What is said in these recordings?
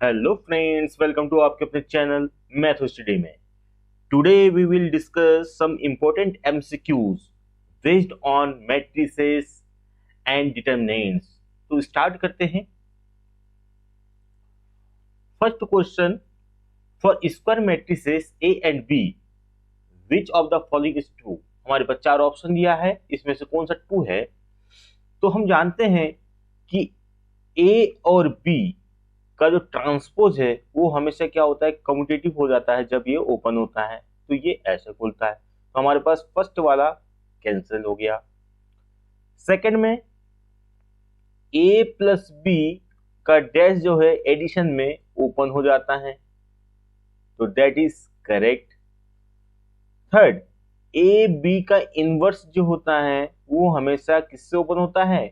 Hello friends, welcome to आपके अपने channel math study में। Today we will discuss some important MCQs based on matrices and determinants. तो start करते हैं। First question, for square matrices A and B which of the following is true. हमारे पास चार option दिया है, इसमें से कौन सा ट्रू है। तो हम जानते हैं कि ए और बी का जो ट्रांसपोज है वो हमेशा क्या होता है, कम्यूटेटिव हो जाता है जब ये ओपन होता है, तो ये ऐसे खुलता है। तो हमारे पास फर्स्ट वाला कैंसिल हो गया। सेकंड में ए प्लस बी का डैश जो है एडिशन में ओपन हो जाता है, तो that is correct. Third, A B का इनवर्स जो होता है वो हमेशा किससे ओपन होता है,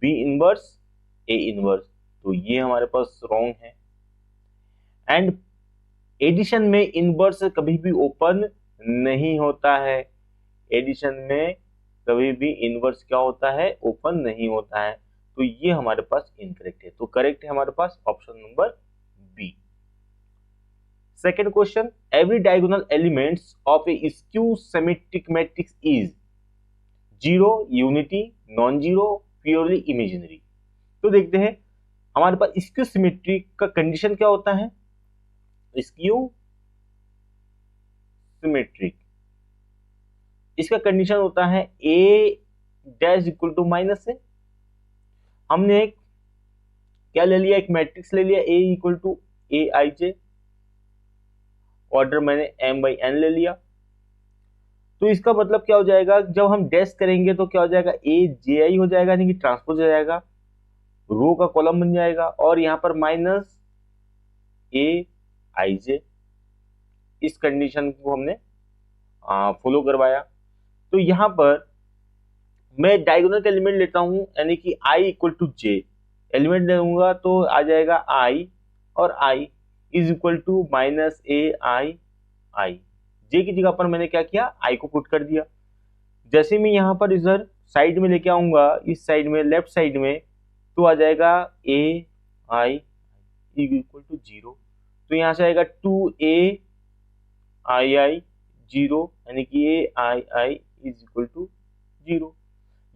बी इनवर्स ए इनवर्स, तो ये हमारे पास रॉन्ग है। एंड एडिशन में इनवर्स कभी भी ओपन नहीं होता है, एडिशन में कभी भी इनवर्स क्या होता है, ओपन नहीं होता है, तो ये हमारे पास इनकरेक्ट है। तो करेक्ट है हमारे पास option number B. Second question, every diagonal elements of a skew symmetric matrix is zero, unity, non zero, purely imaginary. तो देखते हैं हमारे पास स्क्यू सिमेट्रिक का कंडीशन क्या होता है। स्क्यू सिमेट्रिक, इसका कंडीशन होता है A dash equal to minus है। हमने एक क्या ले लिया, एक मैट्रिक्स ले लिया A equal to A i j, order मैंने एम बाई एन ले लिया। तो इसका मतलब क्या हो जाएगा, जब हम डैश करेंगे तो क्या हो जाएगा, ए जे आई हो जाएगा, यानी कि ट्रांसपोज हो जाएगा, रो का कॉलम बन जाएगा, और यहां पर माइनस ए आई जे। इस कंडीशन को हमने फॉलो करवाया। तो यहां पर मैं डायगोनल का एलिमेंट लेता हूं, यानी कि i equal to j, element लूंगा तो आ जाएगा i, और i is equal to minus a i i. J की जगह पर मैंने क्या किया, i को पुट कर दिया। जैसे मैं यहाँ पर इधर साइड में लेके आऊंगा, इस साइड में लेफ्ट साइड में, तो आ जाएगा ए आई इक्वल टू जीरो। तो यहाँ से आएगा to A i I zero, यानी कि ए i I is equal to zero.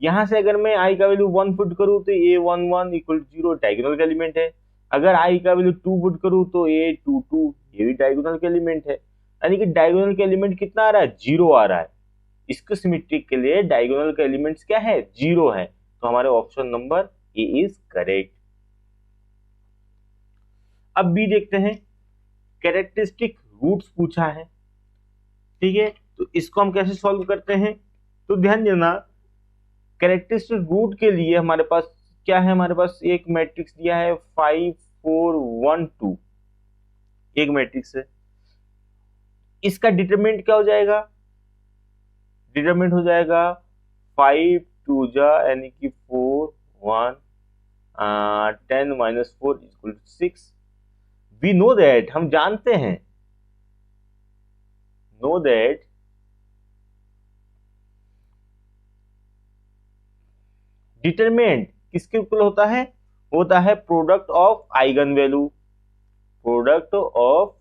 यहां से अगर मैं i का वैल्यू 1 पुट करूं तो a11 equal to zero, diagonal का एलिमेंट है। अगर i का वैल्यू 2 पुट करूं तो a22, ये भी डायगोनल का एलिमेंट है। यानी कि डायगोनल का एलिमेंट कितना आ रहा है, जीरो आ रहा है। इसके सिमेट्रिक के लिए डायगोनल का एलिमेंट्स क्या है, जीरो है। तो हमारे option number A is correct. अब बी देखते हैं, कैरेक्टरिस्टिक रूट्स पूछा है, ठीक है। तो इसको हम कैसे सॉल्व करते हैं, तो ध्यान देना, कैरेक्टरिस्टिक रूट के लिए हमारे पास क्या है, हमारे पास एक मैट्रिक्स दिया है 5 4 1 2, एक मैट्रिक्स है। इसका डिटरमिनेंट क्या हो जाएगा, डिटरमिनेंट हो जाएगा 5 2 जा यानी कि 4 1 10 minus 4 equal to 6। We know that, हम जानते हैं, नो दैट डिटरमिनेंट किसके इक्वल होता है product of eigen value, product of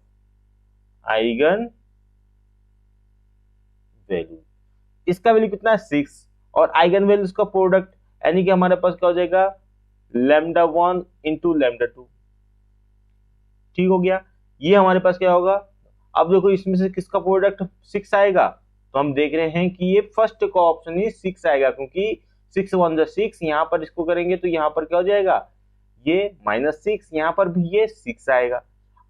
eigen value. इसका वैल्यू कितना है 6, और आइगन वैल्यूज का प्रोडक्ट, यानी कि हमारे पास क्या हो जाएगा लैम्डा 1 इंटू लैम्डा 2, ठीक हो गया। ये हमारे पास क्या होगा, अब देखो इसमें से किसका प्रोडक्ट 6 आएगा, तो हम देख रहे हैं कि ये फर्स्ट का ऑप्शन ही 6 आएगा, क्योंकि 6 1 जा 6, यहाँ पर इसको करेंगे तो यहाँ पर क्या हो जाएगा, ये -6, यहाँ पर भी ये 6 आएगा।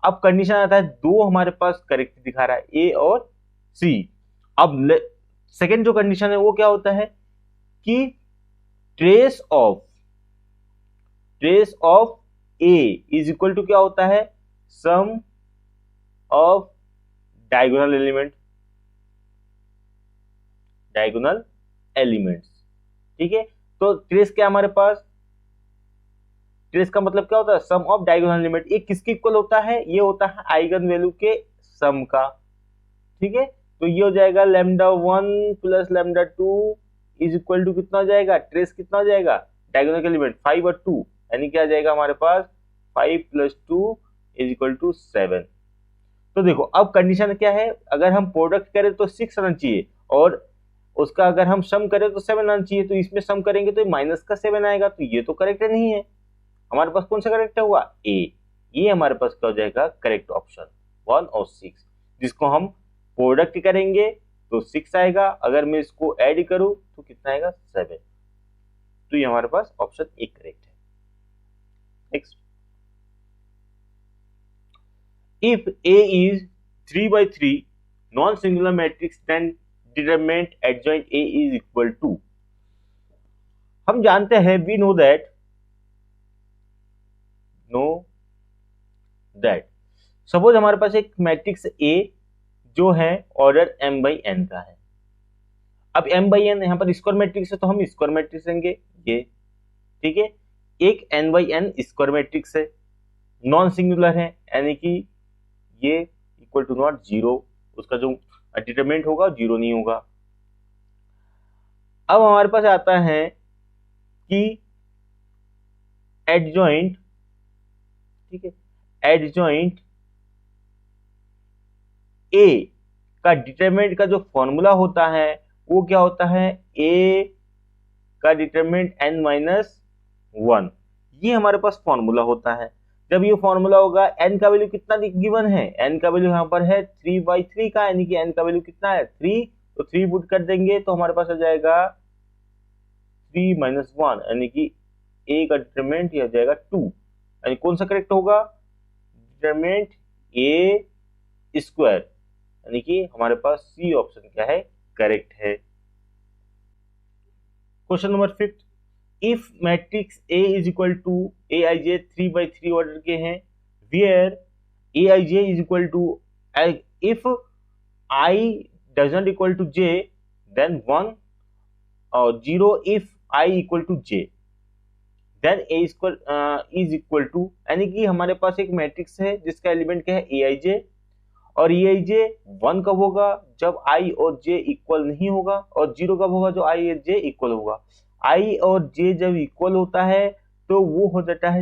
अब कंडीशन आता है, दो हमारे पास करेक्ट दिखा रहा है, ए और सी। अब सेकेंड जो कंडीशन है वो क्या होता है कि trace of A is equal to क्या होता है, सम ऑफ डायगोनल एलिमेंट्स, ठीक है। तो ट्रेस क्या हमारे पास, ट्रेस का मतलब क्या होता है, सम ऑफ डायगोनल एलिमेंट। ये किसके इक्वल होता है, ये होता है आइगन वैल्यू के सम का, ठीक है। तो ये हो जाएगा lambda 1 plus lambda 2 is equal to कितना हो जाएगा, ट्रेस कितना हो जाएगा, डायगोनल एलिमेंट 5 और 2, यानी क्या आ जाएगा हमारे पास 5 + 2 इज इक्वल टू 7। तो देखो अब कंडीशन क्या है, अगर हम प्रोडक्ट करें तो 6 आना चाहिए और उसका अगर हम सम करें तो 7 आना चाहिए, तो इसमें सम करेंगे तो माइनस का 7 आएगा, तो ये तो करेक्ट नहीं है। हमारे पास कौन सा करेक्ट हुआ, ए। ये हमारे पास क्या हो जाएगा करेक्ट ऑप्शन 1 और 6। जिसको हम प्रोडक्ट करेंगे तो 6 आएगा, अगर मैं इसको ऐड करूं तो कितना आएगा 7। तो ये हमारे पास ऑप्शन ए करेक्ट है। Next, if A is 3 by 3 non-singular matrix then determinant adjoint A is equal to, हम जानते हैं we know that सपोज हमारे पास एक मैट्रिक्स A जो है ऑर्डर m by n का है। अब m by n यहाँ पर स्क्वायर मैट्रिक्स है तो हम स्क्वायर मैट्रिक्स लेंगे ये, ठीक है। एक n by n square matrix है, नॉन सिंगुलर है, यानी कि ये इक्वल टू नॉट जीरो, उसका जो डिटरमिनेंट होगा जीरो नहीं होगा। अब हमारे पास आता है कि एडजॉइंट, ठीक है, एडजॉइंट ए का डिटरमिनेंट का जो फॉर्मूला होता है वो क्या होता है, ए का डिटरमिनेंट n माइनस 1, ये हमारे पास फॉर्मूला होता है। जब ये फॉर्मूला होगा n का वैल्यू कितना गिवन है, n का वैल्यू यहाँ पर है 3 by 3 का, यानी कि n का वैल्यू कितना है 3, तो 3 पुट कर देंगे तो हमारे पास आ जाएगा 3 माइनस 1, यानी कि a का डिटरमिनेंट ये हो जाएगा 2, यानी कौन सा करेक्ट होगा, डिटरमिनेंट a स्क्वायर, यानी कि हमारे पास सी ऑप्शन क्या है करेक्ट है। Question number 5, if matrix A is equal to Aij 3 by 3 order के हैं, where Aij is equal to, if I does not equal to J then 1 और 0 if I equal to J then A is equal to, यानी कि हमारे पास एक matrix है जिसका element क्या है Aij, और Aij 1 कब होगा, जब I और J इक्वल नहीं होगा, और 0 कब होगा, जो I और J इक्वल होगा। I और J जब इक्वल होता है तो वो हो जाता है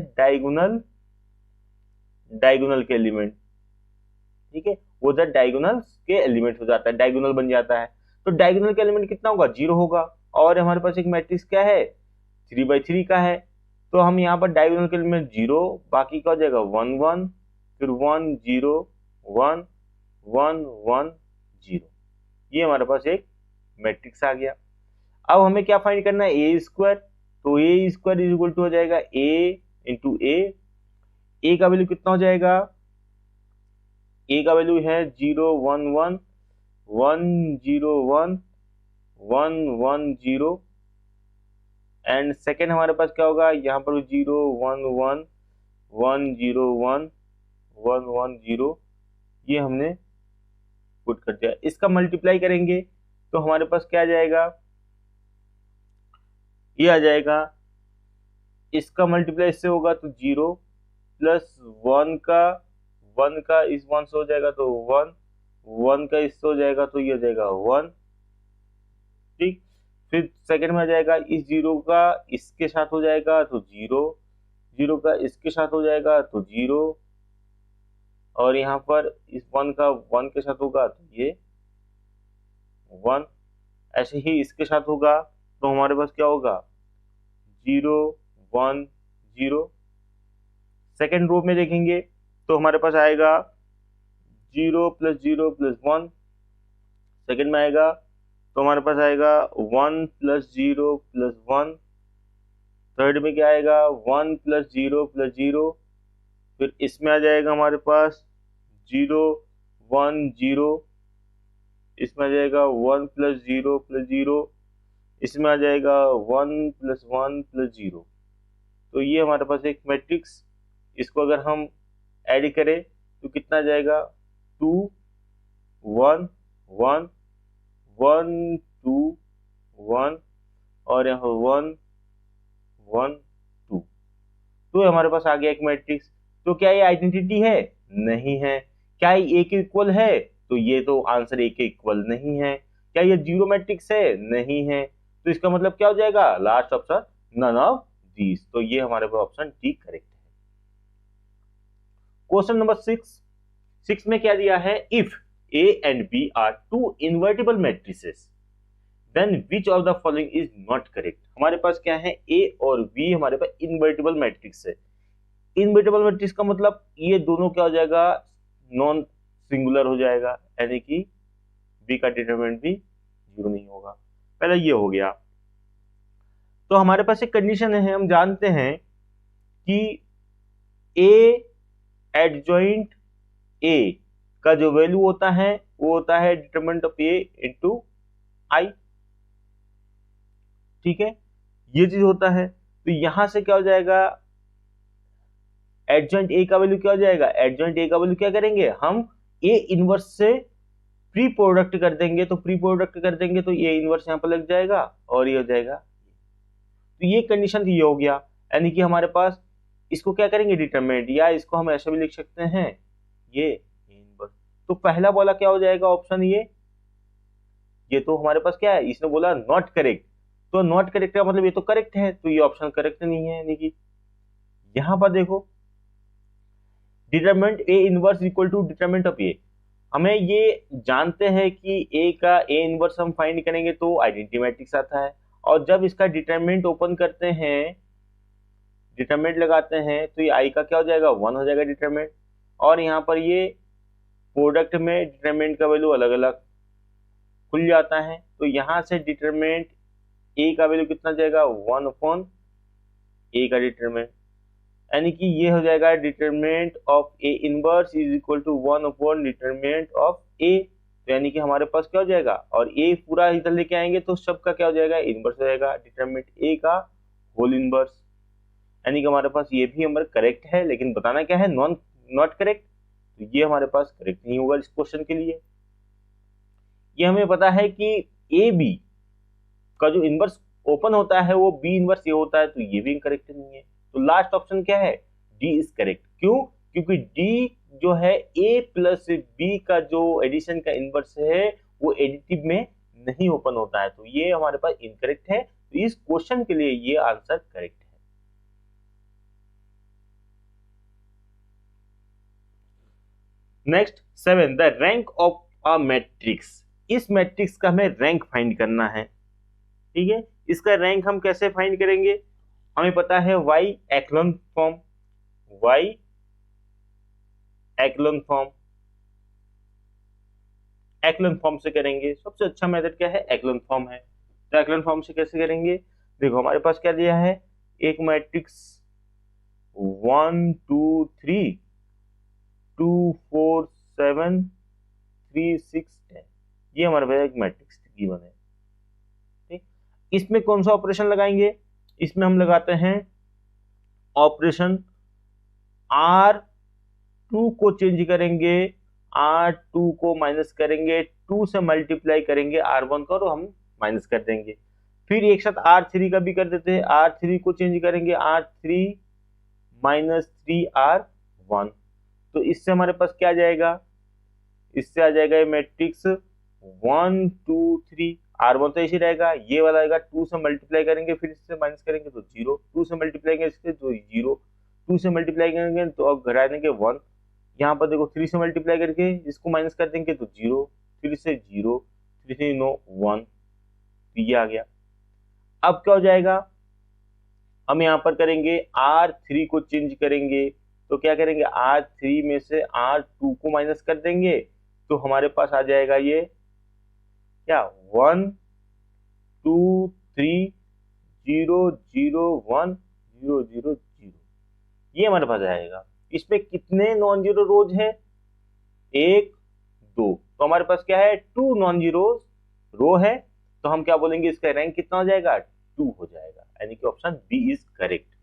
डायगोनल के एलिमेंट, ठीक है, वो जब डायगोनल के एलिमेंट हो जाता है, डायगोनल बन जाता है। तो डायगोनल का एलिमेंट कितना होगा, 0 होगा, और हमारे पास एक मैट्रिक्स क्या है 3 by 3 का है, तो हम यहाँ पर डायगोनल के एलिमेंट 0, बाकी का हो जाएगा 1 1, फिर 1 0 1 1 1 0, ये हमारे पास एक मैट्रिक्स आ गया। अब हमें क्या फाइंड करना है, ए स्क्वायर, तो A square is equal to हो जाएगा ए इंटू ए का वैल्यू कितना हो जाएगा, ए का वैल्यू है 0 1 1 1 0 1 1 1 0, एंड सेकेंड हमारे पास क्या होगा, यहाँ पर 0 1 1 1 0 1 1 1 0, ये हमने पुट कर दिया। इसका मल्टीप्लाई करेंगे तो हमारे पास क्या आ जाएगा, ये आ जाएगा, इसका मल्टीप्लाई इससे होगा तो 0 प्लस 1 का इस 1 से हो जाएगा तो 1 1 का इससे हो जाएगा तो ये हो जाएगा 1, ठीक। फिर सेकंड में आ जाएगा, इस 0 का इसके साथ हो जाएगा तो 0 0 का इसके साथ हो जाएगा तो 0, और यहाँ पर इस 1 का 1 के साथ होगा तो ये 1, ऐसे ही इसके साथ होगा तो हमारे पास क्या होगा 0 1 0। सेकेंड रो में देखेंगे तो हमारे पास आएगा 0 प्लस 0 प्लस 1, सेकेंड में आएगा तो हमारे पास आएगा 1 प्लस 0 प्लस 1, थर्ड में क्या आएगा 1 प्लस 0 प्लस 0, फिर इसमें आ जाएगा हमारे पास 0 1 0, इसमें आ जाएगा 1 प्लस 0 प्लस 0, इसमें आ जाएगा 1 प्लस 1 प्लस 0। तो ये हमारे पास एक मैट्रिक्स, इसको अगर हम ऐड करें तो कितना आ जाएगा 2 1 1 1 2 1, और यहाँ 1 1 2, तो हमारे पास आ गया एक मैट्रिक्स। तो क्या ये आइडेंटिटी है, नहीं है। क्या ये ए के इक्वल है, तो ये तो आंसर ए के इक्वल नहीं है। क्या ये जीरो मैट्रिक्स है, नहीं है। तो इसका मतलब क्या हो जाएगा, last option none of these, तो ये हमारे पास ऑप्शन डी करेक्ट है। क्वेश्चन नंबर 6 में क्या दिया है, if A and B are two invertible matrices then which of the following is not correct। हमारे पास क्या है, A और B हमारे पास इन्वर्टिबल मैट्रिक्स है। इन्वर्टिबल मैट्रिक्स का मतलब ये दोनों क्या हो जाएगा, नॉन सिंगुलर हो जाएगा, यानी कि B का डिटरमिनेंट भी 0 नहीं होगा। पहले ये हो गया। तो हमारे पास एक कंडीशन है, हम जानते हैं कि A एडजॉइंट A का जो वैल्यू होता है वो होता है डिटरमिनेंट ऑफ A इंटू आई, ठीक है, ये चीज होता है। तो यहां से क्या हो जाएगा, एडजॉइंट A का वैल्यू क्या हो जाएगा, एडजॉइंट A का वैल्यू क्या करेंगे हम, A इनवर्स से प्री प्रोडक्ट कर देंगे, तो प्री प्रोडक्ट कर देंगे तो A इनवर्स यहां पर लग जाएगा और ये हो जाएगा। तो ये कंडीशन ये हो गया, यानी कि हमारे पास इसको क्या करेंगे डिटरमिनेंट, या इसको हम ऐसे भी लिख सकते हैं ये इनवर्स। तो पहला बोला क्या हो जाएगा ऑप्शन ये तो हमारे पास क्या है, इसने बोला नॉट करेक्ट, तो नॉट करेक्ट का मतलब ये तो करेक्ट है, तो ये ऑप्शन करेक्ट नहीं है। यानी कि यहां पर देखो determinant A inverse equal to determinant of A, हमें ये जानते हैं कि A का A इनवर्स हम फाइंड करेंगे तो आइडेंटिटी मैट्रिक्स आता है, और जब इसका डिटरमिनेंट ओपन करते हैं, डिटरमिनेंट लगाते हैं, तो ये I का क्या हो जाएगा, 1 हो जाएगा डिटरमिनेंट, और यहाँ पर ये प्रोडक्ट में डिटरमिनेंट का वैल्यू अलग अलग खुल जाता है। तो यहाँ से डिटरमिनेंट A का वैल्यू कितना जाएगा, 1 अपॉन A का डिटरमिनेंट, यानी कि ये हो जाएगा determinant of A inverse is equal to 1 upon determinant of A। तो यानी कि हमारे पास क्या हो जाएगा, और A पूरा इधर लेके आएंगे तो सबका क्या हो जाएगा, इनवर्स हो जाएगा, डिटरमिनेंट A का होल इनवर्स, यानी कि हमारे पास ये भी हमारा करेक्ट है, लेकिन बताना क्या है, नॉट करेक्ट। तो ये हमारे पास करेक्ट नहीं होगा इस क्वेश्चन के लिए। ये हमें पता है कि ए बी का जो इनवर्स ओपन होता है वो बी इनवर्स ए होता है, तो ये भी करेक्ट नहीं है। तो लास्ट ऑप्शन क्या है, डी इज करेक्ट। क्यों, क्योंकि डी जो है ए प्लस बी का जो एडिशन का इनवर्स है वो एडिटिव में नहीं ओपन होता है, तो ये हमारे पास इनकरेक्ट है। तो इस क्वेश्चन के लिए ये आंसर करेक्ट है। Next 7, the rank of a matrix. इस मैट्रिक्स का हमें रैंक फाइंड करना है, ठीक है। इसका रैंक हम कैसे फाइंड करेंगे, हमें पता है y echelon form, y echelon form, echelon form से करेंगे। सबसे अच्छा मेथड क्या है, एक्लोन फॉर्म है। तो एक्लोन फॉर्म से कैसे करेंगे, देखो हमारे पास क्या दिया है, एक मैट्रिक्स 1 2 3 2 4 7 3 6 10, ये हमारे पास एक मैट्रिक्स गिवन है, ठीक। इसमें कौन सा ऑपरेशन लगाएंगे, इसमें हम लगाते हैं ऑपरेशन R2 को चेंज करेंगे, R2 को माइनस करेंगे, 2 से मल्टीप्लाई करेंगे R1 का और हम माइनस कर देंगे। फिर एक साथ R3 का भी कर देते हैं, R3 को चेंज करेंगे, R3 माइनस 3R1। तो इससे हमारे पास क्या आ जाएगा, इससे आ जाएगा ये मैट्रिक्स 1 2 3, R1 तो ऐसे रहेगा, ये वाला आएगा, 2 से मल्टीप्लाई करेंगे फिर इससे माइनस करेंगे तो 0, 2 से मल्टीप्लाई करेंगे इससे तो 0, 2 से मल्टीप्लाई करेंगे तो अब घटा देंगे 1, यहाँ पर देखो 3 से मल्टीप्लाई करके इसको माइनस कर देंगे तो 0, 3 से 0, 3 से 9 1, तो ये आ गया। अब क्या हो जाएगा, हम यहाँ पर करेंगे R3 को चेंज करेंगे, तो क्या करेंगे R3 में से R2 को माइनस कर देंगे, तो हमारे पास आ जाएगा ये क्या 1 2 3 0 0 1 0 0 0, ये हमारे पास आएगा। इसमें कितने नॉन जीरो रोज है, 1 2, तो हमारे पास क्या है 2 नॉन जीरो रो है, तो हम क्या बोलेंगे इसका रैंक कितना हो जाएगा 2 हो जाएगा, यानी कि option B is correct.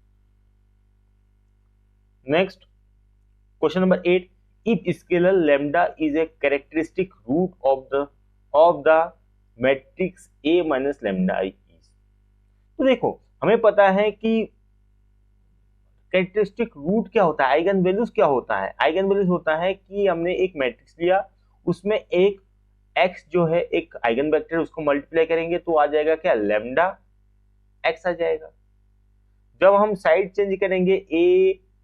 Next question number 8, if scalar lambda is a characteristic root of the matrix A minus lambda I is. तो देखो हमें पता है कि कैरेक्टरिस्टिक रूट क्या होता है, आइगन वैल्यूज क्या होता है। आइगन वैल्यूज होता है कि हमने एक मैट्रिक्स लिया, उसमें एक x जो है एक आइगन वेक्टर, उसको मल्टीप्लाई करेंगे तो आ जाएगा क्या लैम्डा x आ जाएगा। जब हम साइड चेंज करेंगे A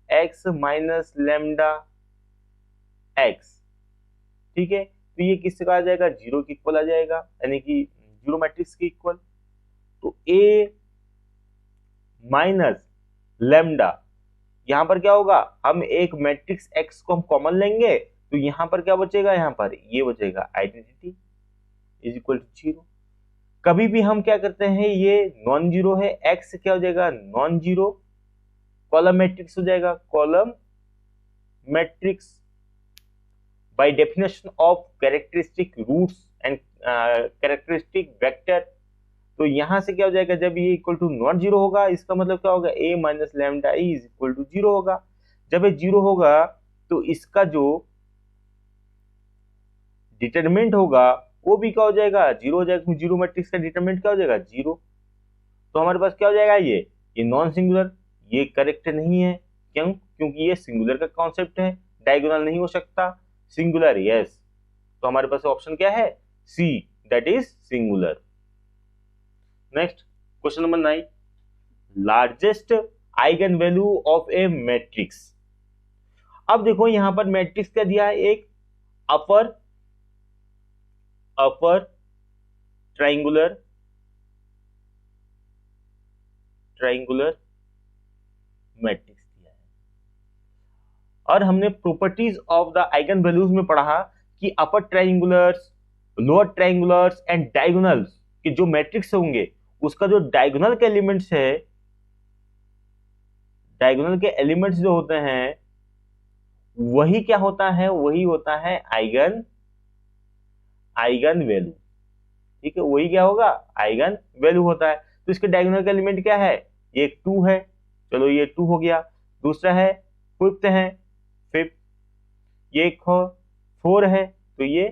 x minus lambda x, ठीक है, तो ये किससे आ जाएगा, जीरो के इक्वल आ जाएगा, यानी कि जीरो मैट्रिक्स के इक्वल। तो ए माइनस लेमडा, यहां पर क्या होगा, हम एक मैट्रिक्स एक्स को हम कॉमन लेंगे, तो यहां पर क्या बचेगा, यहां पर ये बचेगा identity is equal to zero. कभी भी हम क्या करते हैं, ये नॉन जीरो है, एक्स क्या हो जाएगा, नॉन जीरो, कॉलम मैट्रिक्स हो जाएगा, column matrix by definition of characteristic roots and characteristic vector। तो यहां से क्या हो जाएगा, जब ये इक्वल टू नॉट जीरो होगा, इसका मतलब क्या होगा, a minus lambda E is equal to zero होगा। जब ये जीरो होगा तो इसका जो डिटरमिनेंट होगा वो भी क्या हो जाएगा, जीरो हो जाएगा, जीरो मैट्रिक्स का डिटरमिनेंट क्या हो जाएगा, जीरो। तो हमारे पास क्या हो जाएगा, ये नॉन सिंगुलर, ये करेक्ट नहीं है, क्यों, क्योंकि ये सिंगुलर का कॉन्सेप्ट है, डायगोनल नहीं हो सकता, सिंगुलर यस। तो हमारे पास ऑप्शन क्या है, C, that is singular. Next question number 9, largest eigen value of a matrix. अब देखो यहां पर मैट्रिक्स क्या दिया है, एक अपर ट्राइंगुलर मैट्रिक्स दिया है, और हमने properties of the eigen values में पढ़ा कि अपर ट्राइंगुलर्स, लोअर ट्राइंगुलर्स एंड डायगोनल्स के जो मैट्रिक्स होंगे, उसका जो डायगोनल के एलिमेंट्स है, डायगोनल के एलिमेंट्स जो होते हैं वही क्या होता है, वही होता है आइगन वैल्यू, ठीक है, वही क्या होगा, आइगन वैल्यू होता है। तो इसके डायगोनल का एलिमेंट क्या है, ये 2 है, चलो ये 2 हो गया, दूसरा है फिफ्थ है, फिफ्थ, ये 4 है, तो ये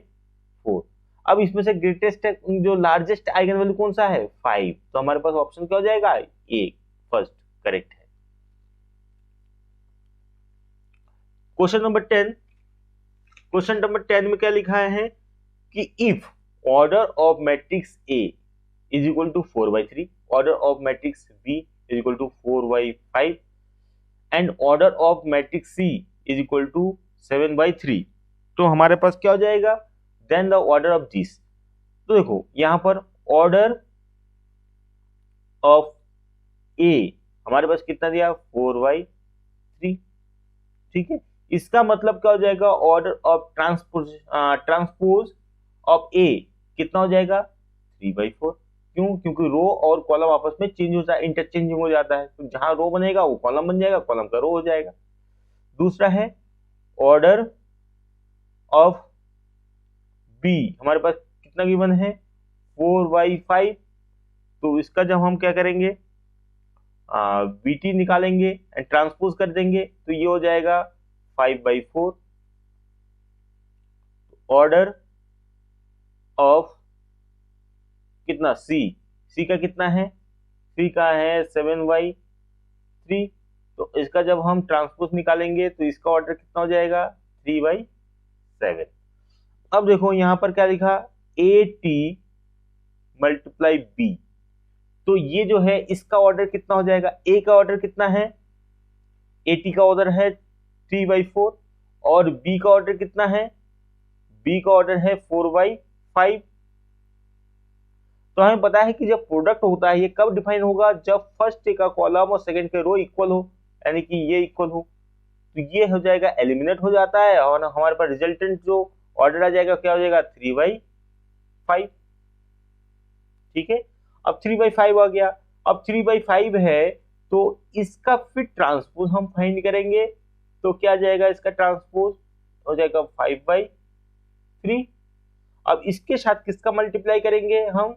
4। अब इसमें से ग्रेटेस्ट जो लार्जेस्ट आइगन वैल्यू कौन सा है, 5। तो हमारे पास ऑप्शन क्या हो जाएगा, ए फर्स्ट करेक्ट है। क्वेश्चन नंबर 10, क्वेश्चन नंबर 10 में क्या लिखा है कि if order of matrix A is equal to 4/3, order of matrix B is equal to 4/5 and order of matrix C is equal to 7/3, तो हमारे पास क्या हो जाएगा, then the order of this. तो देखो यहां पर ऑर्डर ऑफ ए हमारे पास कितना दिया, 4/3, ठीक है, इसका मतलब क्या हो जाएगा, ऑर्डर ऑफ ट्रांसपोज ऑफ ए कितना हो जाएगा, 3/4। क्यों, क्योंकि रो और कॉलम आपस में चेंज हो जाता है, इंटरचेंजिंग हो जाता है, तो जहां रो बनेगा वो कॉलम बन जाएगा, कॉलम का रो हो जाएगा। दूसरा है ऑर्डर ऑफ बी, हमारे पास कितना गिवन है, 4/5, तो इसका जब हम क्या करेंगे, बीटी निकालेंगे एंड ट्रांसपोज कर देंगे, तो ये हो जाएगा 5/4। ऑर्डर ऑफ कितना, सी का कितना है, सी का है 7/3, तो इसका जब हम ट्रांसपोज निकालेंगे तो इसका ऑर्डर कितना हो जाएगा, 3/7। अब देखो यहां पर क्या लिखा, ए टी मल्टीप्लाई बी, तो ये जो है इसका ऑर्डर कितना हो जाएगा, ए का ऑर्डर कितना है, ए टी का ऑर्डर है 3/4, और बी का ऑर्डर कितना है, बी का ऑर्डर है 4/5। तो हमें पता है कि जब प्रोडक्ट होता है ये कब डिफाइन होगा, जब फर्स्ट का कॉलम और सेकंड के रो इक्वल हो, यानी कि ये इक्वल हो, तो ये हो जाएगा एलिमिनेट हो जाता है, और हमारे पास रिजल्टेंट जो ऑर्डर आ जाएगा क्या हो जाएगा, 3/5, ठीक है। अब 3/5 आ गया, अब 3/5 है तो इसका फिर ट्रांसपोज हम फाइंड करेंगे, तो क्या जाएगा, इसका ट्रांसपोज हो जाएगा 5/3। अब इसके साथ किसका मल्टीप्लाई करेंगे हम,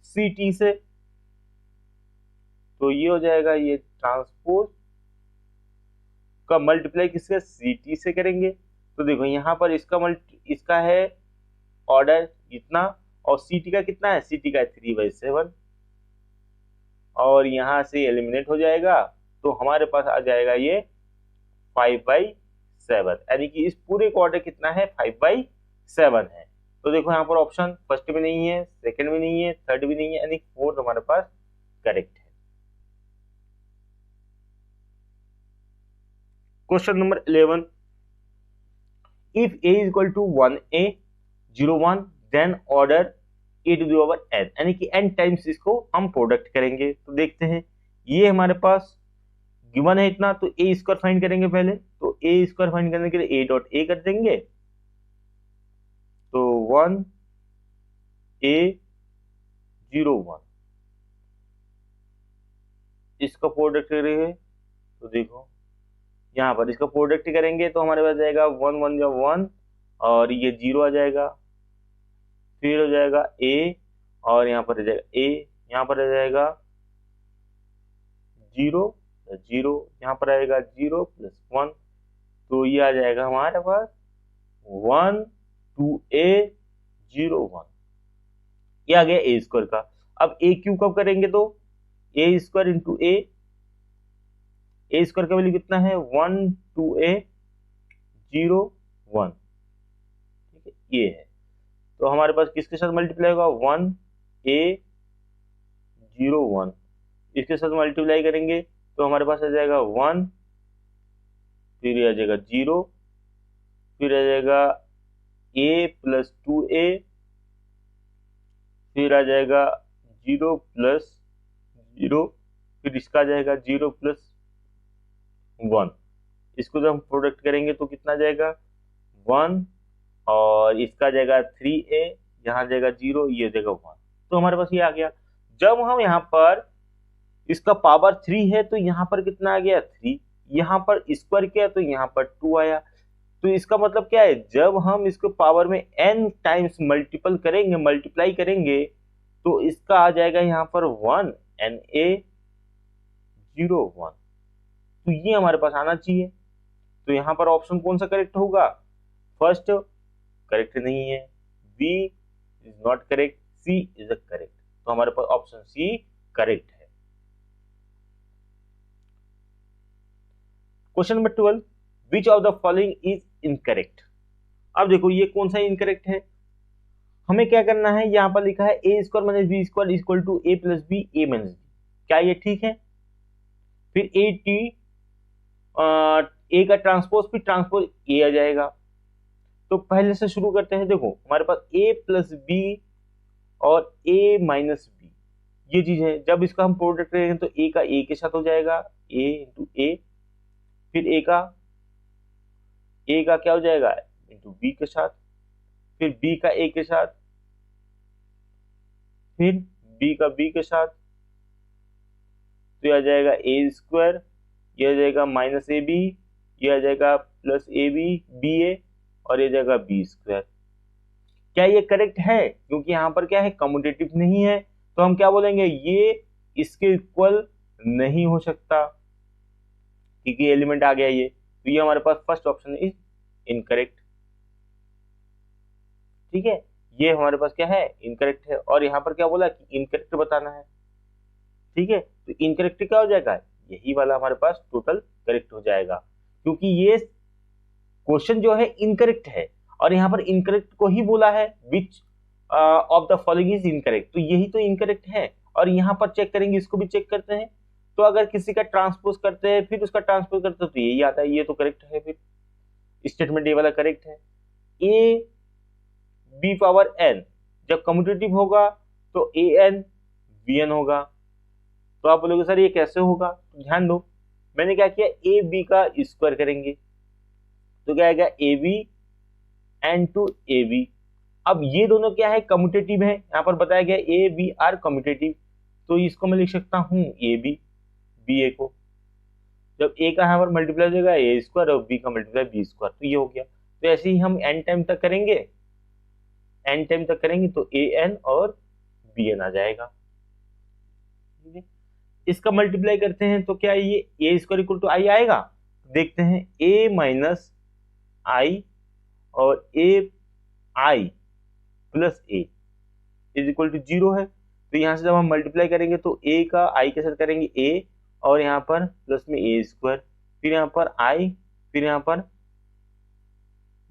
सी टी से, तो ये हो जाएगा, ये ट्रांसपोज का मल्टीप्लाई किसके, सी टी से करेंगे। तो देखो यहां पर इसका है ऑर्डर इतना, और सी टी का कितना है, सी टी का 3/7, और यहां से एलिमिनेट हो जाएगा, तो हमारे पास आ जाएगा ये 5/7, यानी कि इस पूरे का ऑर्डर कितना है, 5/7 है। तो देखो यहाँ पर ऑप्शन फर्स्ट में नहीं है, सेकंड में नहीं है, थर्ड भी नहीं है, यानी फोर्थ हमारे पास करेक्ट है। Question number 11, if a is equal to 1a 0 1 then order a to the power n, यानी कि n टाइम्स इसको हम प्रोडक्ट करेंगे। तो देखते हैं, ये हमारे पास गिवन है इतना, तो a स्क्वायर फाइंड करेंगे पहले। तो a स्क्वायर फाइंड करने के लिए a डॉट a कर देंगे, तो 1 a 0 1 इसका प्रोडक्ट करेंगे, तो देखो यहाँ पर इसका प्रोडक्ट करेंगे तो हमारे पास जाएगा 1 1 जो 1 और ये 0 आ जाएगा, फिर हो जाएगा a और यहाँ पर आ जाएगा a, यहाँ पर आ जाएगा 0 0, यहाँ पर आएगा 0 प्लस 1, तो ये आ जाएगा हमारे पास 1 2a 0 1, ये आ गया a स्क्वायर का। अब a क्यूब कब करेंगे, तो a square into a square का वैल्यू कितना है 1 2a 0 1, ठीक है, ये है। तो हमारे पास किसके साथ मल्टीप्लाई होगा 1 a 0 1, इसके साथ मल्टीप्लाई करेंगे तो हमारे पास आ जाएगा 1, फिर आ जाएगा 0, फिर आ जाएगा a प्लस 2a, फिर आ जाएगा 0 प्लस 0, फिर इसका आ जाएगा 0 प्लस 1, इसको जब हम प्रोडक्ट करेंगे तो कितना जाएगा 1 और इसका जाएगा 3a, यहाँ जाएगा 0, ये जाएगा 1, तो हमारे पास ये आ गया। जब हम यहाँ पर इसका पावर 3 है तो यहाँ पर कितना आ गया 3, यहाँ पर स्क्वायर किया तो यहाँ पर 2 आया। तो इसका मतलब क्या है, जब हम इसको पावर में n टाइम्स मल्टीप्लाई करेंगे तो इसका आ जाएगा यहाँ पर 1 na 0 1, तो ये हमारे पास आना चाहिए। तो यहाँ पर ऑप्शन कौन सा करेक्ट होगा, फर्स्ट करेक्ट नहीं है, B is not correct, C is correct, तो हमारे पास ऑप्शन सी करेक्ट है। Question number 12, which of the following is incorrect. अब देखो ये कौन सा इनकरेक्ट है, हमें क्या करना है, यहाँ पर लिखा है a square minus B square equal to a plus B a minus B, क्या ये ठीक है। फिर a का ट्रांसपोज, फिर ट्रांसपोज a आ जाएगा। तो पहले से शुरू करते हैं, देखो हमारे पास a प्लस बी और a माइनस बी ये चीज है, जब इसका हम प्रोडक्ट करेंगे तो a का a के साथ हो जाएगा a इंटू a, फिर a का क्या हो जाएगा इंटू b के साथ, फिर b का a के साथ, फिर b का b के साथ, तो ये आ जाएगा a स्क्वायर, ये आ जाएगा माइनस ए बी, ये आ जाएगा प्लस ए बी बी ए, और ये जाएगा बी स्क्वायर। क्या ये करेक्ट है, क्योंकि यहाँ पर क्या है कम्यूटेटिव नहीं है, तो हम क्या बोलेंगे ये इसके इक्वल नहीं हो सकता, क्योंकि एलिमेंट आ गया ये, तो ये हमारे पास फर्स्ट ऑप्शन इज इनकरेक्ट। ठीक है, ये हमारे पास क्या है इनकरेक्ट है, और यहाँ पर क्या बोला कि इनकरेक्ट बताना है। ठीक है, तो इनकरेक्ट क्या हो जाएगा, यही वाला हमारे पास टोटल करेक्ट हो जाएगा, क्योंकि ये क्वेश्चन जो है इनकरेक्ट है और यहाँ पर इनकरेक्ट को ही बोला है, विच of the following is incorrect, तो यही तो इनकरेक्ट है। और यहाँ पर चेक करेंगे, इसको भी चेक करते हैं, तो अगर किसी का ट्रांसपोज करते हैं फिर उसका ट्रांसपोज करते हैं तो यही आता है, ये तो करेक्ट है, फिर स्टेटमेंट ये वाला करेक्ट है। ए बी पावर एन जब कम्यूटेटिव होगा तो ए एन बी एन होगा, तो आप बोलोगे सर ये कैसे होगा, तो ध्यान दो मैंने क्या किया, ए बी का स्क्वायर करेंगे तो क्या आएगा A B N to A B. अब ये दोनों क्या है कम्यूटेटिव है, यहाँ पर बताया गया ए बी आर कम्यूटेटिव, तो इसको मैं लिख सकता हूँ ए बी बी ए को, जब ए का यहाँ पर मल्टीप्लाई हो जाएगा ए स्क्वायर और बी का मल्टीप्लाई बी स्क्वायर, तो ये हो गया। तो ऐसे ही हम एन टाइम तक करेंगे, एन टाइम तक करेंगे तो ए एन और बी एन आ जाएगा। इसका मल्टीप्लाई करते हैं तो क्या ये A square equal to I आएगा, देखते हैं ए माइनस आई और A I plus A is equal to 0 है, तो यहां से जब हम मल्टीप्लाई करेंगे तो ए का आई के साथ करेंगे ए और यहाँ पर प्लस में ए स्क्वायर, फिर यहाँ पर आई, फिर यहाँ पर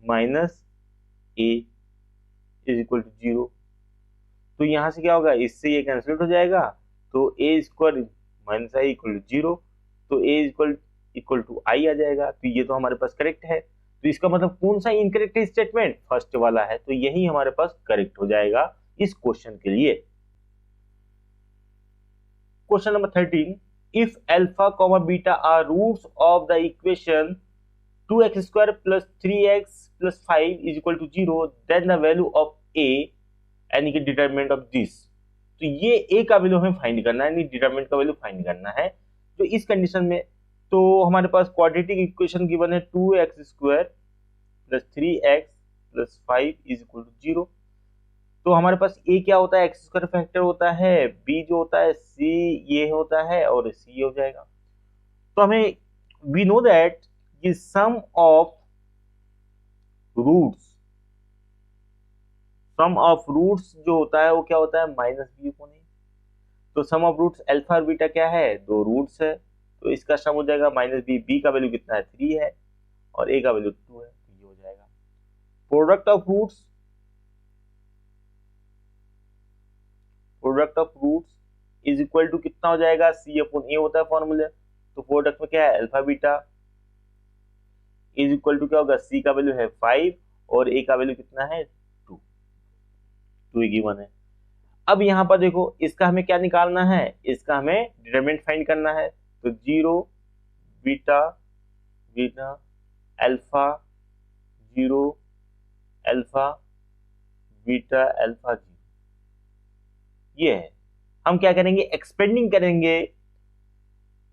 minus A is equal to 0, तो यहाँ से क्या होगा इससे ये कैंसिल हो जाएगा, तो A square minus I equal to 0, तो ए इक्वल टू आई आ जाएगा, तो ये तो हमारे पास करेक्ट है। तो इसका मतलब कौन सा इनकरेक्ट स्टेटमेंट, फर्स्ट वाला है, तो यही हमारे पास करेक्ट हो जाएगा इस क्वेश्चन के लिए। Question number 13, if alpha comma beta are roots of the equation 2x square plus 3x plus 5 is equal to 0 then the value of a यानी कि डिटरमिनेंट ऑफ दिस। तो ये a का वैल्यू हमें फाइंड करना है, यानी डिटरमिनेंट का वैल्यू फाइंड करना है। तो इस कंडीशन में तो हमारे पास क्वाड्रेटिक इक्वेशन गिवन है 2x square plus 3x plus 5 is equal to 0। तो हमारे पास a क्या होता है, एक्स स्क्वायर फैक्टर होता है, b जो होता है c ये होता है और c हो जाएगा। तो हमें वी नो दैट कि सम ऑफ रूट्स जो होता है वो क्या होता है, माइनस बी अपॉन ए। तो सम ऑफ रूट्स अल्फा और बीटा क्या है, दो रूट्स है, तो इसका सम हो जाएगा माइनस बी। बी का वैल्यू कितना है, 3 है, और ए का वैल्यू 2 है, तो ये हो जाएगा product of roots is equal to कितना हो जाएगा, सी अपॉन ए होता है फॉर्मूला। तो प्रोडक्ट में क्या है, alpha beta is equal to क्या होगा, सी का वैल्यू है 5 और ए का वैल्यू कितना है 2 गिवन है। अब यहाँ पर देखो इसका हमें क्या निकालना है, इसका हमें डिटरमिनेंट फाइंड करना है। तो 0 beta beta alpha 0 alpha beta alpha 0, ये है। हम क्या करेंगे, एक्सपेंडिंग करेंगे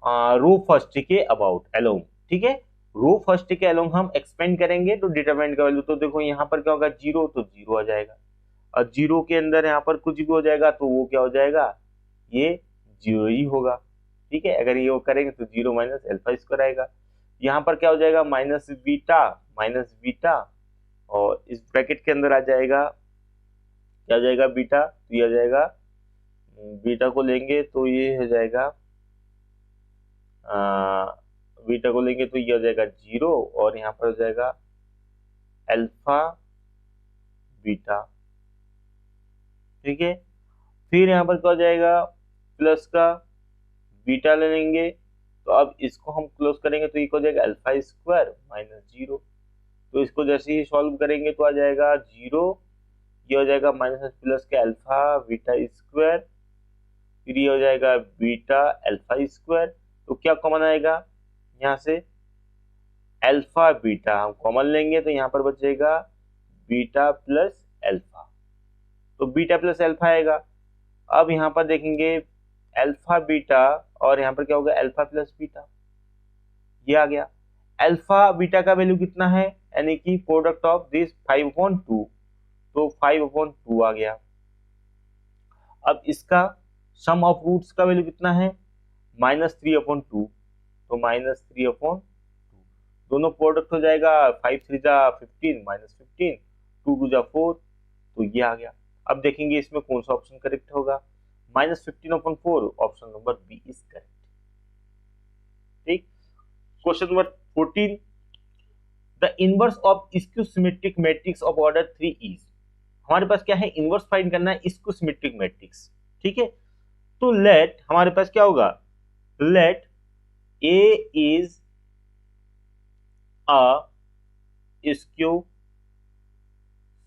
रो फर्स्ट के अबाउट अलोंग, ठीक है, रो फर्स्ट के अलोंग हम एक्सपेंड करेंगे तो डिटरमिनेंट का वैल्यू, तो देखो यहाँ पर क्या होगा 0, तो 0 आ जाएगा, और 0 के अंदर यहाँ पर कुछ भी हो जाएगा तो वो क्या हो जाएगा, ये 0 ही होगा, ठीक है। अगर ये वो करेंगे तो 0 माइनस अल्फा स्क्वायर आएगा। यहाँ पर क्या हो जाएगा, माइनस बीटा और इस ब्रैकेट के अंदर आ जाएगा, क्या हो जाएगा बीटा, तो ये आ जाएगा, बीटा को लेंगे तो ये हो जाएगा बीटा को लेंगे तो ये हो जाएगा 0 और यहाँ पर हो जाएगा अल्फा बीटा, ठीक है। फिर यहाँ पर क्या हो जाएगा, प्लस का बीटा ले लेंगे, तो अब इसको हम क्लोज करेंगे तो ये हो जाएगा अल्फा स्क्वायर माइनस 0। तो इसको जैसे ही सॉल्व करेंगे तो आ जाएगा 0, ये हो जाएगा माइनस प्लस के अल्फा बीटा स्क्वायर, फिर ये हो जाएगा बीटा अल्फा स्क्वायर। तो क्या कॉमन आएगा यहाँ से, अल्फा बीटा हम कॉमन लेंगे तो यहाँ पर बचेगा बीटा प्लस अल्फा, तो बीटा प्लस अल्फा आएगा। अब यहाँ पर देखेंगे अल्फा बीटा और यहाँ पर क्या होगा अल्फा प्लस बीटा, ये आ गया। अल्फा बीटा का वैल्यू कितना है, यानी कि प्रोडक्ट ऑफ दिस 5/2, तो 5/2 आ गया। अब इसका सम ऑफ रूट्स का वैल्यू कितना है, -3/2, तो -3/2 दोनों प्रोडक्ट हो जाएगा, 5 3 जा 15 -15, 2 2 जा 4, तो ये आ गया। अब देखेंगे इसमें कौन सा ऑप्शन करेक्ट होगा, -15/4, option number B is correct, ठीक। Question number 14, the inverse of skew symmetric matrix of order 3 is. हमारे पास क्या है, इनवर्स फाइंड करना है स्क्यू सिमेट्रिक मैट्रिक्स, ठीक है। तो लेट हमारे पास क्या होगा, let A is a skew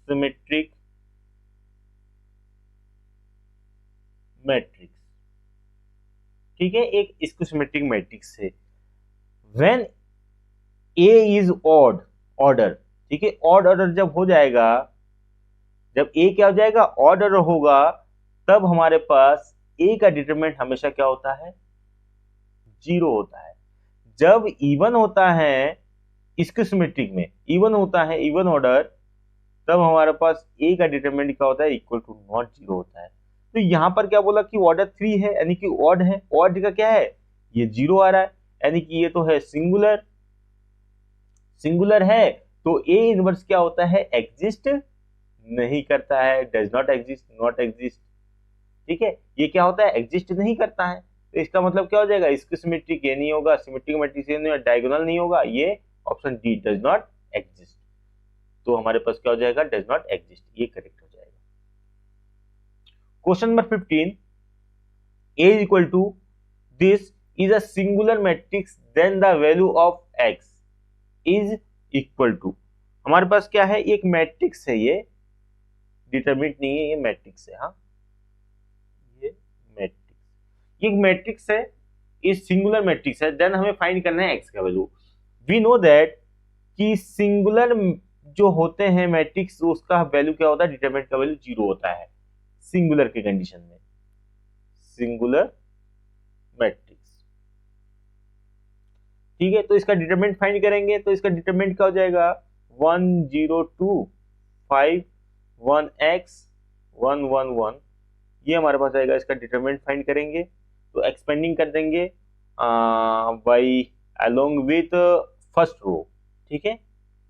symmetric matrix, ठीक है, एक स्क्यू सिमेट्रिक मैट्रिक्स है। When A is odd order, ठीक है, ऑड ऑर्डर जब हो जाएगा, जब A क्या हो जाएगा, ऑड ऑर्डर होगा, तब हमारे पास A का डिटरमिनेंट हमेशा क्या होता है, 0 होता है। जब इवन होता है स्क्यू सिमेट्रिक में, इवन होता है इवन ऑर्डर, तब हमारे पास ए का डिटरमिनेंट क्या होता है, इक्वल टू नॉट 0 होता है। तो यहाँ पर क्या बोला कि ऑर्डर 3 है, यानी कि ऑड है, ऑड का क्या है, ये 0 आ रहा है, यानी कि ये तो है सिंगुलर, सिंगुलर है, तो ए इनवर्स क्या होता है, एग्जिस्ट नहीं करता है, does not exist, not exist, ठीक है, ये क्या होता है, एग्जिस्ट नहीं करता है। तो इसका मतलब क्या हो जाएगा, स्क्यू सिमेट्रिक ये नहीं होगा, सिमेट्रिक मैट्रिक्स ये नहीं होगा, डायगोनल नहीं होगा, ये option D does not exist. तो हमारे पास क्या हो जाएगा, डज नॉट एग्जिस्ट, ये करेक्ट हो जाएगा। Question number 15, A is equal to this is a singular matrix, then the value of x is equal to, हमारे पास क्या है, एक मैट्रिक्स है, ये डिटरमिनेंट नहीं है, ये मैट्रिक्स है। हाँ, ये मैट्रिक्स, ये मैट्रिक्स है, ये सिंगुलर मैट्रिक्स है। देन हमें फाइंड करना है एक्स का वैल्यू। वी नो दैट कि सिंगुलर जो होते हैं मैट्रिक्स, उसका वैल्यू क्या होता है, डिटरमिनेंट का वैल्यू 0 होता है सिंगुलर के कंडीशन में, सिंगुलर मैट्रिक्स। ठीक है, तो इसका डिटरमिनेंट फाइंड करेंगे, तो इसका डिटरमिनेंट क्या हो जाएगा, 1 0 2 5 1 x 1 1 1, ये हमारे पास आएगा। इसका डिटरमिनेंट फाइंड करेंगे तो एक्सपेंडिंग कर देंगे by along with first row. ठीक है,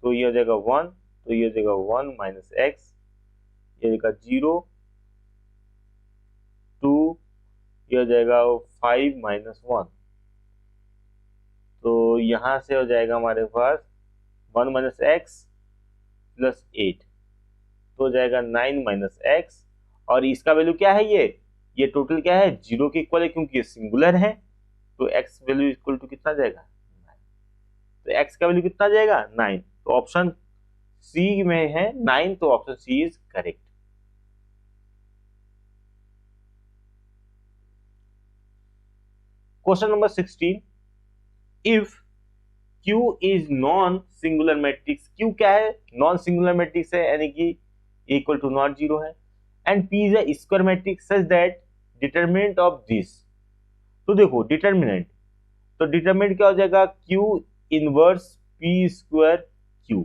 तो ये हो जाएगा 1, तो ये हो जाएगा 1 माइनस एक्स, ये हो जाएगा 0 2, ये हो जाएगा 5 माइनस 1, तो यहां से हो जाएगा हमारे पास 1 माइनस एक्स प्लस 8, तो हो जाएगा 9 माइनस एक्स, और इसका वैल्यू क्या है, ये टोटल क्या है, 0 के इक्वल है, क्योंकि ये सिंगुलर है। तो x वैल्यू इक्वल टू कितना जाएगा, 9। तो x का वैल्यू कितना जाएगा, 9। तो ऑप्शन सी में है 9, तो option C is correct. Question number 16, if Q is non singular matrix, Q क्या है, नॉन सिंगुलर मैट्रिक्स है, यानी कि इक्वल टू नॉट 0 है, and P is a square matrix such that determinant of this. तो देखो डिटरमिनेंट, तो determinant क्या हो जाएगा, Q inverse P square Q,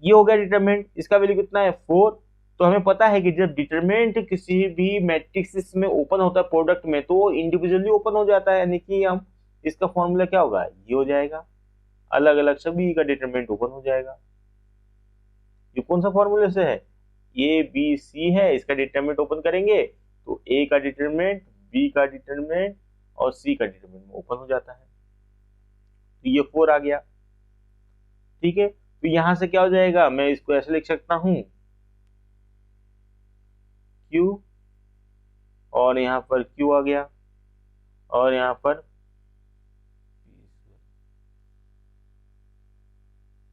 ये हो गया डिटरमिनेंट। इसका वैल्यू कितना है, 4। तो हमें पता है कि जब डिटरमिनेंट किसी भी मैट्रिक्स में ओपन होता है प्रोडक्ट में, तो इंडिविजुअली ओपन हो जाता है, यानी कि हम इसका फॉर्मूला क्या होगा, ये हो जाएगा, अलग अलग सभी का डिटरमिनेंट ओपन हो जाएगा। ये कौन सा फॉर्मूले से है, ए बी सी है, इसका डिटरमिनेंट ओपन करेंगे तो ए का डिटरमिनेंट, बी का डिटरमिनेंट और सी का डिटरमिनेंट ओपन हो जाता है। तो ये 4 आ गया। ठीक है, तो यहां से क्या हो जाएगा, मैं इसको ऐसे लिख सकता हूं, Q, और यहां पर Q आ गया, और यहां पर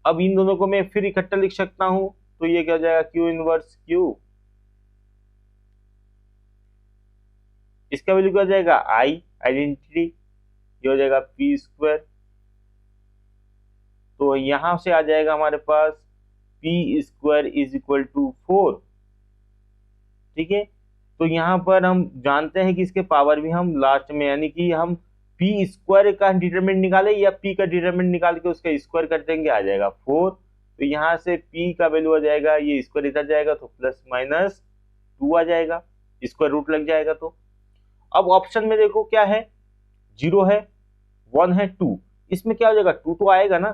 अब इन दोनों को मैं फिर इकट्ठा लिख सकता हूं, तो ये क्या हो जाएगा, Q इनवर्स Q, इसका वैल्यू क्या हो जाएगा, I आइडेंटिटी, ये हो जाएगा P स्क्वायर। तो यहां से आ जाएगा हमारे पास P square is equal to 4। ठीक है, तो यहां पर हम जानते हैं कि इसके पावर भी हम लास्ट में, यानी कि हम P स्क्वायर का डिटरमिनेंट निकाले या P का डिटरमिनेंट निकाल के उसका स्क्वायर कर देंगे, आ जाएगा 4। तो यहां से P का वैल्यू आ जाएगा, ये स्क्वायर इधर जाएगा तो प्लस माइनस 2 आ जाएगा, स्क्वायर रूट लग जाएगा। तो अब ऑप्शन में देखो क्या है, 0 है, 1 है, 2, इसमें क्या हो जाएगा, 2 तो आएगा ना।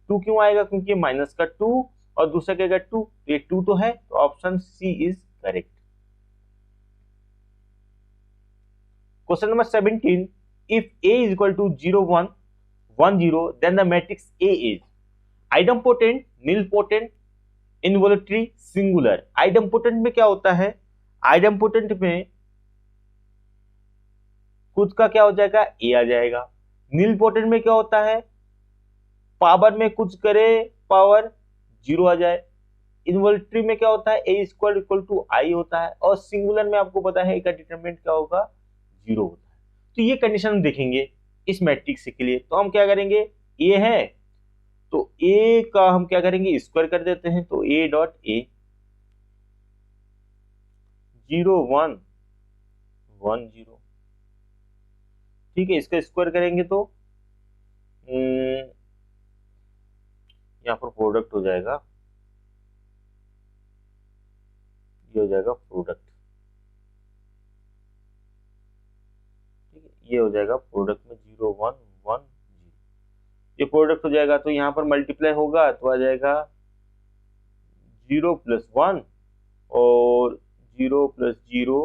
2 क्यों आएगा, क्योंकि माइनस का 2 और दूसरा क्या 2, ये 2 तो है, तो option C is correct. Question number 17, if A is equal to 0 1 1 0, then the matrix A is idempotent, nilpotent, involuntary, singular। idempotent में क्या होता है, idempotent में खुद का क्या हो जाएगा, A आ जाएगा। nilpotent में क्या होता है, पावर में कुछ करे पावर 0 आ जाए। इनवॉल्यूटरी में क्या होता है, A square equal to I होता है, और सिंगुलर में आपको पता है A का डिटरमिनेंट क्या होगा, 0 होता है। तो ये कंडीशन हम देखेंगे इस मैट्रिक्स के लिए। तो हम क्या करेंगे, ए है तो ए का हम क्या करेंगे, स्क्वायर कर देते हैं, तो ए डॉट ए 0 1 1 0। ठीक है, इसका स्क्वायर करेंगे तो यहां पर प्रोडक्ट हो जाएगा, ये हो जाएगा प्रोडक्ट। ठीक है, ये हो जाएगा प्रोडक्ट में 0 1 1 0, ये प्रोडक्ट हो जाएगा। तो यहाँ पर मल्टीप्लाई होगा तो आ जाएगा 0 प्लस 1 और 0 प्लस 0,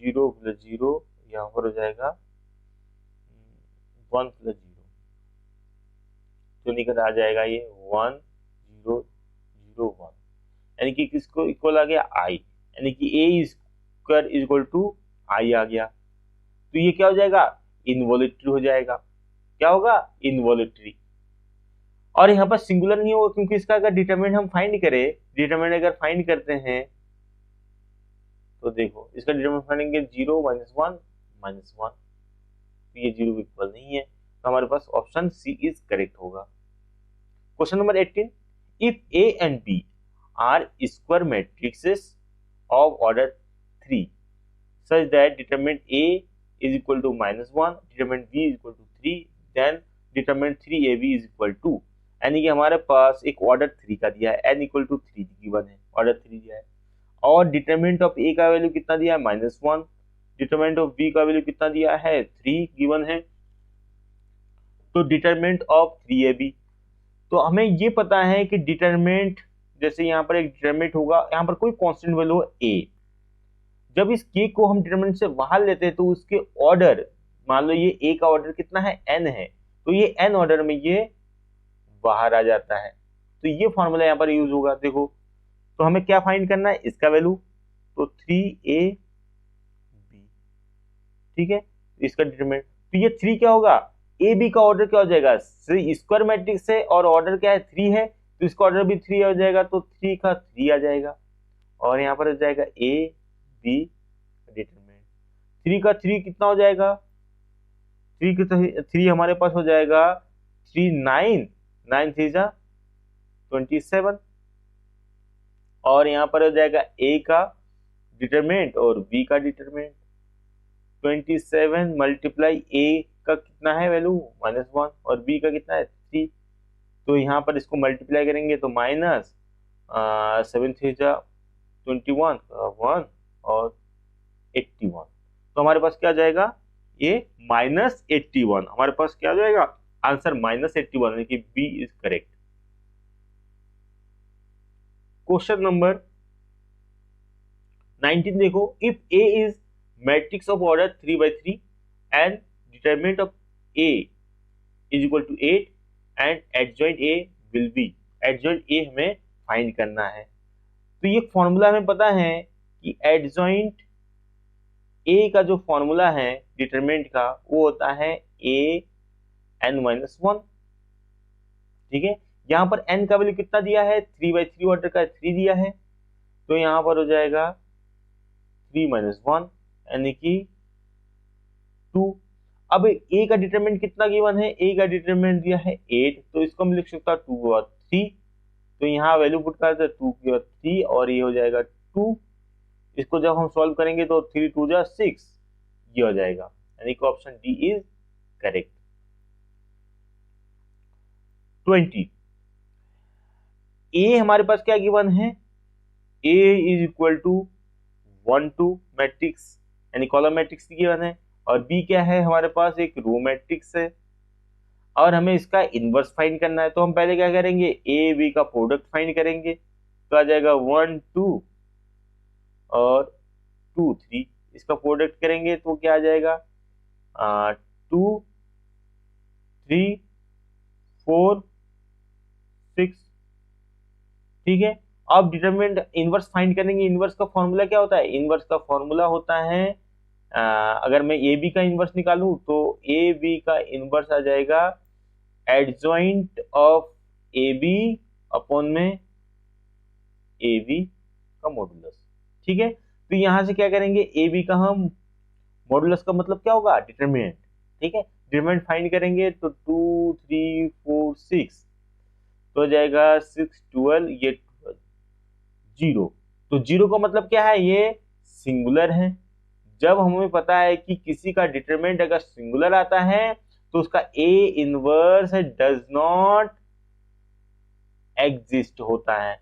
0 प्लस 0, यहाँ पर हो जाएगा 1 प्लस 0, तो निकल आ जाएगा ये 1 0 0 1, यानी कि किसको इक्वल आ गया, I, यानी कि A square is equal to I आ गया। तो ये क्या हो जाएगा, इनवॉल्यूटरी हो जाएगा। क्या होगा, इनवॉल्यूटरी। और यहाँ पर सिंगुलर नहीं होगा क्योंकि इसका अगर डिटरमिनेंट हम फाइंड करें, डिटरमिनेंट अगर फाइंड करते हैं तो देखो इसका डिटरमिनेंट फाइंड करेंगे 0 -1 -1, तो ये 0 इक्वल नहीं है, तो हमारे पास ऑप्शन सी इज करेक्ट होगा। Question number 18, if A and B are square matrices of order 3 such that determinant A is equal to -1, determinant B is equal to 3, then determinant 3AB is equal to, यानी कि हमारे पास एक order 3 का दिया है, n equal to 3 given है, order 3 दिया है, और डिटरमिनेंट ऑफ A का वैल्यू कितना दिया है, -1, डिटरमिनेंट ऑफ B का वैल्यू कितना दिया है, 3 गिवन है, तो डिटरमिनेंट ऑफ 3AB, तो हमें ये पता है कि डिटरमिनेंट, जैसे यहाँ पर एक डिटरमिनेंट होगा, यहाँ पर कोई कांस्टेंट वैल्यू है A, जब इस k को हम डिटरमिनेंट से बाहर लेते हैं तो उसके ऑर्डर, मान लो ये a का ऑर्डर कितना है, n है, तो ये n ऑर्डर में ये बाहर आ जाता है, तो ये फॉर्मूला यहाँ पर यूज होगा। देखो तो हमें क्या फाइंड करना है, इसका वैल्यू, तो 3ab, ठीक है, इसका डिटरमिनेंट, तो ये 3 क्या होगा, ab का ऑर्डर क्या हो जाएगा, स्क्वायर मैट्रिक्स है और ऑर्डर क्या है, 3 है, तो इसका ऑर्डर भी 3 हो जाएगा, तो 3 का 3 आ जाएगा, और यहाँ पर आ जाएगा a b डिटरमिनेंट, 3 का 3 कितना हो जाएगा, 3 का 3 हमारे पास हो जाएगा 3 9 9 3 जा 27, और यहाँ पर हो जाएगा a का डिटरमिनेंट और b का डिटरमिनेंट, 27 मल्टीप्लाई a का कितना है वैल्यू, -1, और b का कितना है 3, तो यहाँ पर इसको मल्टीप्लाई करेंगे तो माइनस 7 3 जा 21 1 और 81, तो हमारे पास क्या जाएगा, ये -81, हमारे पास क्या जाएगा आंसर -81, यानी कि B is correct. Question number 19 देखो, if A is matrix of order 3 by 3 and determinant of A is equal to 8 and adjoint A will be, adjoint A हमें फाइंड करना है, तो ये फॉर्मूला हमें पता है कि एडजॉइंट ए का जो फॉर्मूला है डिटरमिनेंट का वो होता है an-1, ठीक है, यहाँ पर n का वैल्यू कितना दिया है, 3 by 3 ऑर्डर का 3 दिया है, तो यहाँ पर हो जाएगा 3 - 1 यानी कि 2। अब a का डिटरमिनेंट कितना गिवन है, a का डिटरमिनेंट दिया है 8, तो इसको हम लिख सकता 2 और 3, तो यहाँ वैल्यू पुट करते 2 की और 3, और ये हो जाएगा 2, इसको जब हम सॉल्व करेंगे तो 3 2 जा 6, ये हो जाएगा, यानी कि ऑप्शन डी इज करेक्ट। 20, ए हमारे पास क्या गिवन है, ए इज इक्वल टू 1 2 मैट्रिक्स यानी कॉलम मैट्रिक्स गिवन है, और बी क्या है हमारे पास एक रो मैट्रिक्स है, और हमें इसका इनवर्स फाइंड करना है, तो हम पहले क्या करेंगे, ए बी का प्रोडक्ट फाइंड करेंगे, तो आ जाएगा 1 2 और 2 3, इसका प्रोडक्ट करेंगे तो क्या आ जाएगा 2 3 4 6, ठीक है। अब डिटरमिनेंट इनवर्स फाइंड करेंगे, इनवर्स का फॉर्मूला क्या होता है, इनवर्स का फॉर्मूला होता है अगर मैं ए बी का इनवर्स निकालूं तो ए बी का इनवर्स आ जाएगा adjoint of A B upon में ए बी का मॉडुलस, ठीक है। तो यहां से क्या करेंगे, ए बी का हम मॉडुलस का मतलब क्या होगा, डिटरमिनेंट, ठीक है, डिटरमिनेंट फाइंड करेंगे तो 2 3 4 6, तो हो जाएगा 6 12, ये 0, तो 0 का मतलब क्या है, ये सिंगुलर है। जब हमें पता है कि किसी का डिटरमिनेंट अगर सिंगुलर आता है तो उसका A inverse does not exist होता है,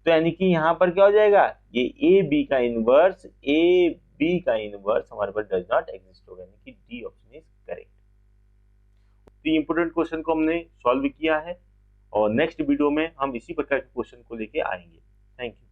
तो यानी कि यहां पर क्या हो जाएगा, ये ए बी का इनवर्स हमारे पास डज नॉट एग्जिस्ट होगा, यानी कि डी ऑप्शन इज करेक्ट। तो इंपोर्टेंट क्वेश्चन को हमने सॉल्व किया है, और नेक्स्ट वीडियो में हम इसी प्रकार के क्वेश्चन को लेके आएंगे। Thank you.